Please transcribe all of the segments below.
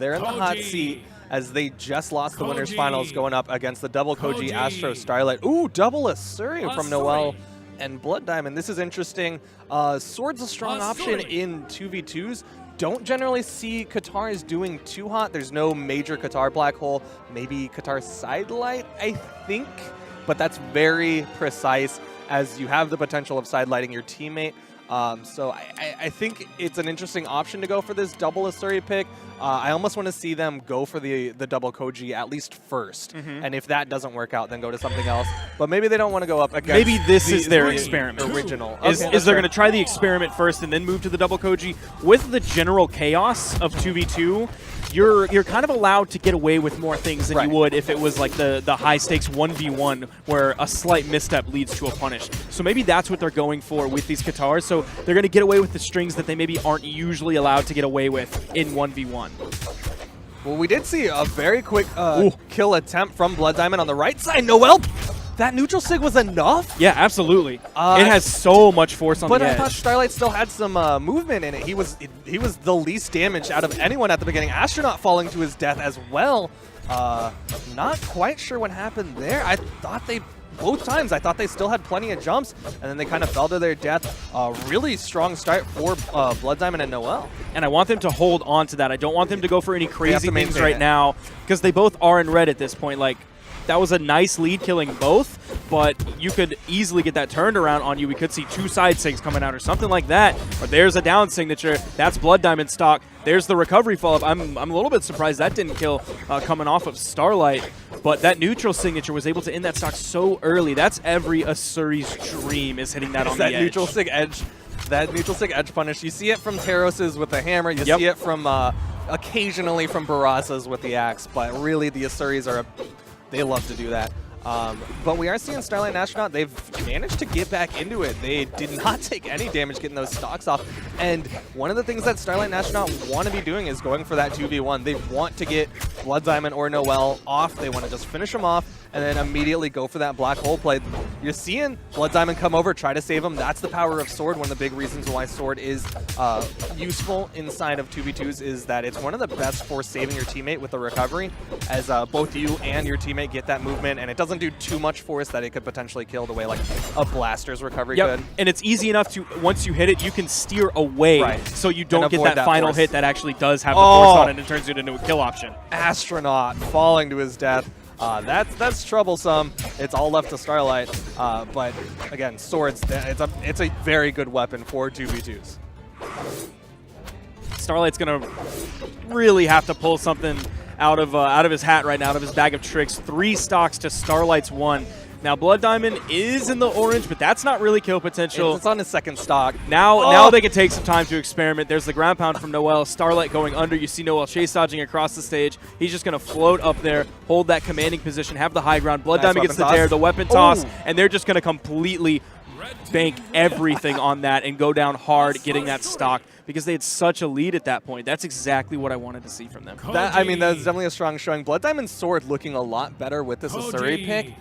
They're in the hot seat as they just lost the winners finals going up against the double Koji, Astro, Starlight. Ooh, double Asuri from noeL and BloodDiamond. This is interesting. Sword's a strong option in 2v2s. Don't generally see Qatar's doing too hot. There's no major Qatar black hole. Maybe Qatar sidelight, I think. But that's very precise as you have the potential of sidelighting your teammate. So I think it's an interesting option to go for this double Asuri pick. I almost want to see them go for the double Koji at least first. And if that doesn't work out, then go to something else. But maybe they don't want to go up against maybe this is their experiment. Original. Is they're going to try the experiment first and then move to the double Koji. With the general chaos of 2v2, you're kind of allowed to get away with more things than you would if it was like the high stakes 1v1 where a slight misstep leads to a punish. So maybe that's what they're going for with these Qatars. So they're going to get away with the strings that they maybe aren't usually allowed to get away with in 1v1. Well, we did see a very quick kill attempt from BloodDiamond on the right side. noeL, that neutral sig was enough? Yeah, absolutely. It has so much force on the edge. But I thought Starlight still had some movement in it. He was the least damaged out of anyone at the beginning. Astronaut falling to his death as well. Not quite sure what happened there. I thought both times, I thought they still had plenty of jumps, and then they kind of fell to their death. Really strong start for BloodDiamond and noeL. And I want them to hold on to that. I don't want them to go for any crazy things right now, because they both are in red at this point. Like, that was a nice lead killing both, but you could easily get that turned around on you. We could see two side sigs coming out or something like that. Or there's a down signature. That's BloodDiamond stock. There's the recovery follow-up. I'm a little bit surprised that didn't kill coming off of Starlight, but that neutral signature was able to end that stock so early. That's every Asuri's dream, is hitting that on the edge. That neutral sig edge punish. You see it from Teros's with the hammer. You see it from occasionally from Barasa's with the axe, but really the Asuris they love to do that. But we are seeing Starlight and Astronaut, they've managed to get back into it. They did not take any damage getting those stocks off. And one of the things that Starlight and Astronaut want to be doing is going for that 2v1. They want to get BloodDiamond or noeL off. They want to just finish them off and then immediately go for that black hole play. You're seeing BloodDiamond come over, try to save him. That's the power of Sword. One of the big reasons why Sword is useful inside of 2v2s is that it's one of the best for saving your teammate with the recovery, as both you and your teammate get that movement, and it doesn't do too much force that it could potentially kill the way like a blaster's recovery could. And it's easy enough to, once you hit it, you can steer away so you don't get that final hit that actually does have the force on it and turns it into a kill option. Astronaut falling to his death. That's troublesome. It's all left to Starlight. But again, Swords, it's a very good weapon for 2v2s. Starlight's going to really have to pull something out of his hat right now, out of his bag of tricks. 3 stocks to Starlight's 1. Now, BloodDiamond is in the orange, but that's not really kill potential. It's on his second stock. Now they can take some time to experiment. There's the ground pound from noeL. Starlight going under. You see noeL chase dodging across the stage. He's just going to float up there, hold that commanding position, have the high ground. BloodDiamond gets the dare, the weapon toss, and they're just going to completely bank everything on that and go down hard getting that stock because they had such a lead at that point. That's exactly what I wanted to see from them. I mean, that's definitely a strong showing. BloodDiamond's Sword looking a lot better with this Asuri pick.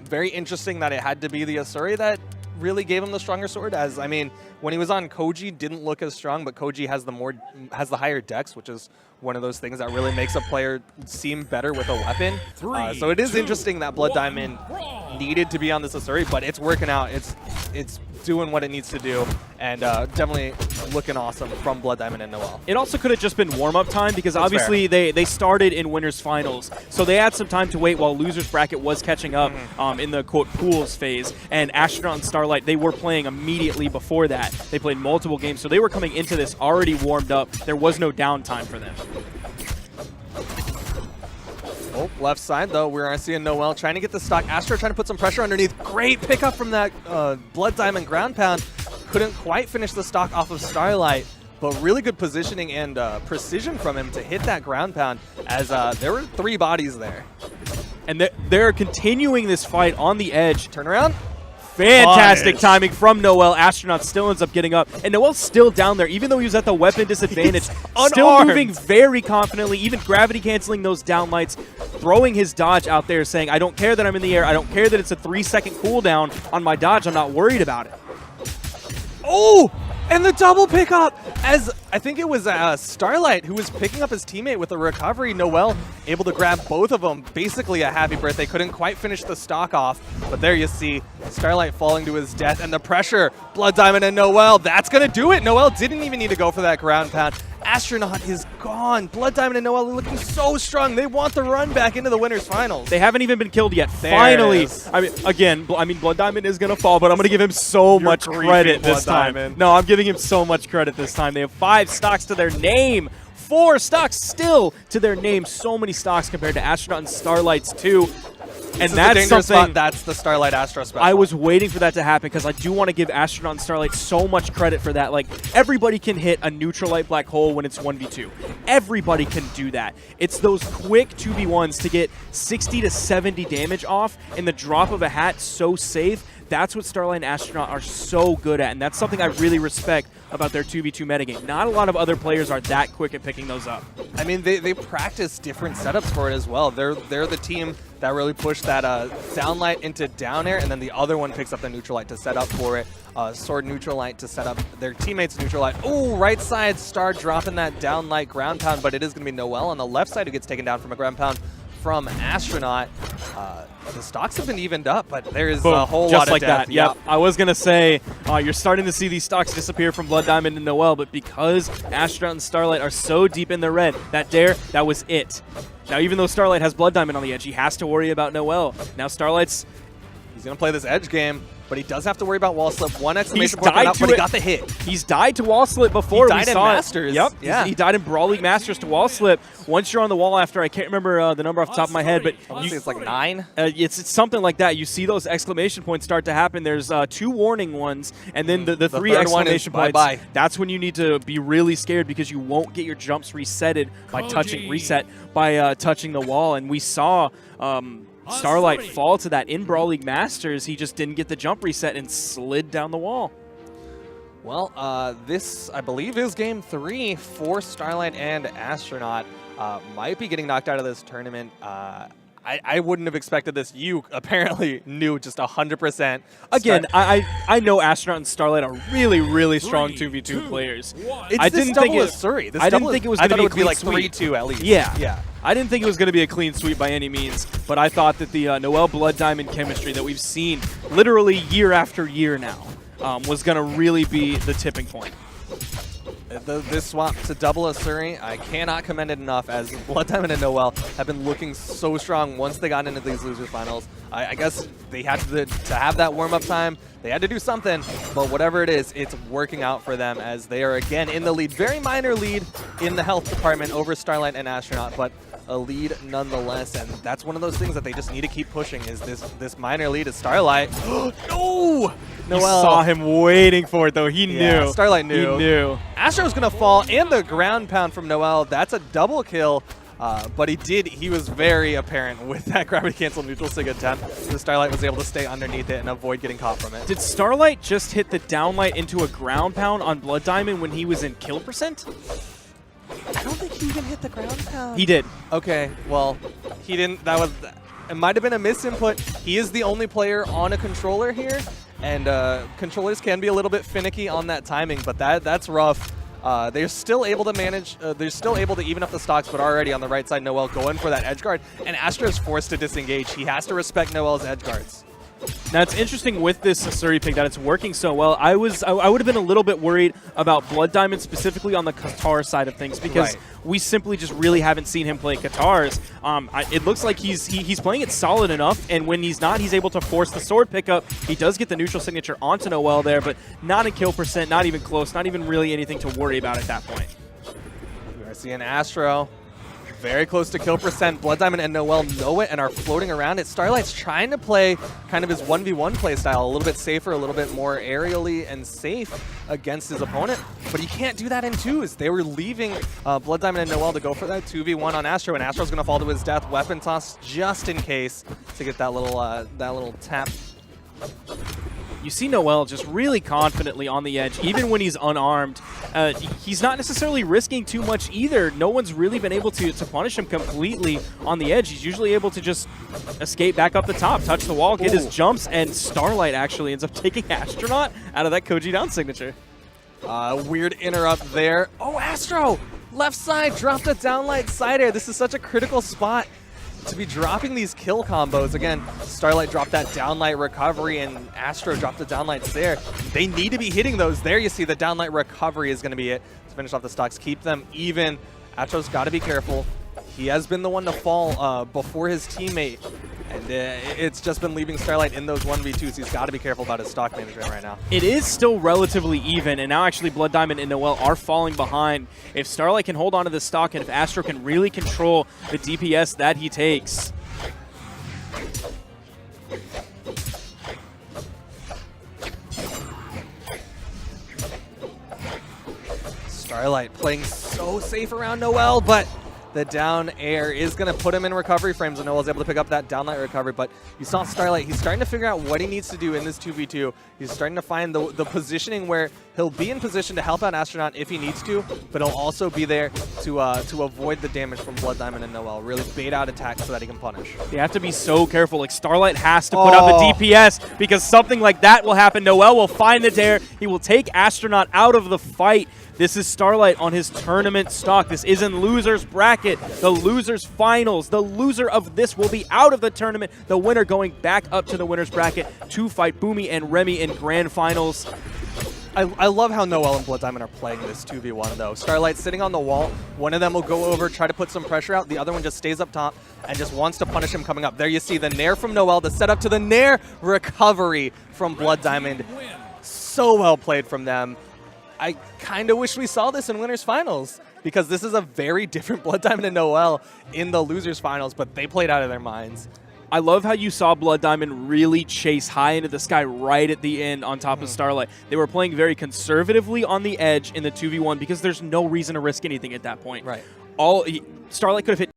Very interesting that it had to be the Asuri that really gave him the stronger sword, as I mean, when he was on Koji, didn't look as strong, but Koji has the higher dex, which is one of those things that really makes a player seem better with a weapon. So it is interesting that BloodDiamond needed to be on this Asuri, but it's working out. It's doing what it needs to do, and definitely looking awesome from BloodDiamond and noeL. It also could have just been warm-up time because obviously they started in winners finals, so they had some time to wait while losers bracket was catching up in the quote pools phase. And Astronaut and Starlight, they were playing immediately before that. They played multiple games, so they were coming into this already warmed up. There was no downtime for them. Oh, left side, though, we are seeing noeL trying to get the stock. Astro trying to put some pressure underneath. Great pickup from that BloodDiamond ground pound. Couldn't quite finish the stock off of Starlight, but really good positioning and precision from him to hit that ground pound, as there were 3 bodies there. And they're continuing this fight on the edge. Turn around. Fantastic timing from noeL. Astronaut still ends up getting up. And noeL's still down there, even though he was at the weapon disadvantage. Still moving very confidently, even gravity canceling those downlights, throwing his dodge out there, saying, I don't care that I'm in the air. I don't care that it's a 3-second cooldown on my dodge. I'm not worried about it. Oh! And the double pickup, as I think it was Starlight who was picking up his teammate with a recovery. noeL able to grab both of them. Basically a happy birthday. Couldn't quite finish the stock off, but there you see Starlight falling to his death, and the pressure. BloodDiamond and noeL, that's going to do it. noeL didn't even need to go for that ground pound. Astronaut is gone. BloodDiamond and noeL are looking so strong. They want the run back into the winners finals. They haven't even been killed yet. Finally. I mean, again, BloodDiamond is going to fall, but I'm going to give him so much credit this time. No, I'm giving him so much credit this time. They have 5 stocks to their name. 4 stocks still to their name. So many stocks compared to Astronaut and Starlight's 2. And that's something. That's the Starlight Astro special. I was waiting for that to happen because I do want to give Astronaut and Starlight so much credit for that. Like, everybody can hit a neutral light black hole when it's 1v2. Everybody can do that. It's those quick 2v1s to get 60 to 70 damage off in the drop of a hat, so safe. That's what Starlight and Astronaut are so good at, and that's something I really respect about their 2v2 metagame. Not a lot of other players are that quick at picking those up. I mean, they practice different setups for it as well. They're the team that really pushed that down light into down air, and then the other one picks up the neutral light to set up for it. Sword neutral light to set up their teammates' neutral light. Ooh, right side, Star dropping that down light ground pound, but it is going to be noeL on the left side who gets taken down from a ground pound from Astronaut. The stocks have been evened up, but there is a whole lot of death. That. Yep. I was going to say, you're starting to see these stocks disappear from BloodDiamond and noeL, but because Astronaut and Starlight are so deep in the red, that dare, that was it. Now, even though Starlight has BloodDiamond on the edge, he has to worry about noeL. Now, Starlight's... He's going to play this edge game, but he does have to worry about wall slip. One exclamation point out, but he got the hit. He's died to wall slip before. He died in Masters. Yep. Yeah. He died in Brawl League Masters to wall slip. Once you're on the wall after, I can't remember the number off the top of my head, but it's like 9. It's something like that. You see those exclamation points start to happen. There's 2 warning ones, and then the 3 exclamation points. Bye-bye. That's when you need to be really scared because you won't get your jumps resetted by touching the wall. And we saw Starlight fall to that in Brawl League Masters. He just didn't get the jump reset and slid down the wall. Well, this, I believe, is game 3 for Starlight and Astronaut. Might be getting knocked out of this tournament. I wouldn't have expected this. You apparently knew just 100%. Again, I know Astronaut and Starlight are really, really strong 2v2 players. I didn't think it was Surrey. I didn't think it was going to be a clean like sweep. 3-2 at least. Yeah. I didn't think it was going to be a clean sweep by any means, but I thought that the noeL BloodDiamond chemistry that we've seen literally year after year now was going to really be the tipping point. This swap to double a Surrey, I cannot commend it enough, as BloodDiamond and noeL have been looking so strong once they got into these losers finals. I guess they had to have that warm-up time. They had to do something, but whatever it is, it's working out for them as they are again in the lead. Very minor lead in the health department over Starlight and Astronaut, but a lead nonetheless, and that's one of those things that they just need to keep pushing, is this minor lead is Starlight. No! You saw him waiting for it, though. He knew. Starlight knew. He knew. Astro's going to fall, and the ground pound from noeL. That's a double kill, but he was very apparent with that gravity cancel neutral sig attempt. The Starlight was able to stay underneath it and avoid getting caught from it. Did Starlight just hit the downlight into a ground pound on BloodDiamond when he was in kill percent? I don't think he even hit the ground pound. He did. Okay, well, he didn't. It might have been a misinput. He is the only player on a controller here, and controllers can be a little bit finicky on that timing, but that's rough. They're still able to manage, they're still able to even up the stocks, but already on the right side, noeL going for that edge guard, and Astro is forced to disengage. He has to respect noeL's edge guards. Now, it's interesting with this Surrey pick that it's working so well. I would have been a little bit worried about BloodDiamond specifically on the Qatar side of things because we simply just really haven't seen him play Qatars. It looks like he's playing it solid enough, and when he's not, he's able to force the sword pickup. He does get the neutral signature onto noeL there, but not in kill percent, not even close, not even really anything to worry about at that point. We are seeing Astro very close to kill percent. BloodDiamond and noeL know it and are floating around it. Starlight's trying to play kind of his 1v1 play style, a little bit safer, a little bit more aerially and safe against his opponent, but he can't do that in twos. They were leaving BloodDiamond and noeL to go for that 2v1 on Astro, and Astro's going to fall to his death. Weapon toss just in case to get that little tap. You see noeL just really confidently on the edge, even when he's unarmed. He's not necessarily risking too much either. No one's really been able to punish him completely on the edge. He's usually able to just escape back up the top, touch the wall, get his jumps, and Starlight actually ends up taking Astronaut out of that Koji down signature. Weird interrupt there. Oh, Astro! Left side, dropped a downlight side air. This is such a critical spot to be dropping these kill combos. Again, Starlight dropped that downlight recovery and Astro dropped the downlights there. They need to be hitting those. There you see the downlight recovery is going to be it to finish off the stocks, keep them even. Astro's got to be careful. He has been the one to fall before his teammate, and it's just been leaving Starlight in those 1v2s. He's got to be careful about his stock management right now. It is still relatively even, and now actually BloodDiamond and noeL are falling behind. If Starlight can hold on to the stock and if Astro can really control the DPS that he takes. Starlight playing so safe around noeL, but the down air is going to put him in recovery frames, and noeL's able to pick up that downlight recovery. But you saw Starlight, he's starting to figure out what he needs to do in this 2v2. He's starting to find the positioning where he'll be in position to help out Astronaut if he needs to, but he'll also be there to avoid the damage from BloodDiamond and noeL. Really bait out attacks so that he can punish. They have to be so careful. Like, Starlight has to put up the DPS because something like that will happen. noeL will find the dare. He will take Astronaut out of the fight. This is Starlight on his tournament stock. This is in loser's bracket, the loser's finals. The loser of this will be out of the tournament. The winner going back up to the winner's bracket to fight Boomy and Remy in grand finals. I love how noeL and BloodDiamond are playing this 2v1 though. Starlight sitting on the wall. One of them will go over, try to put some pressure out. The other one just stays up top and just wants to punish him coming up. There you see the nair from noeL, the setup to the nair recovery from BloodDiamond. So well played from them. I kind of wish we saw this in winners finals because this is a very different BloodDiamond and noeL in the losers finals, but they played out of their minds. I love how you saw BloodDiamond really chase high into the sky right at the end on top of Starlight. They were playing very conservatively on the edge in the 2v1 because there's no reason to risk anything at that point. Right. Starlight could have hit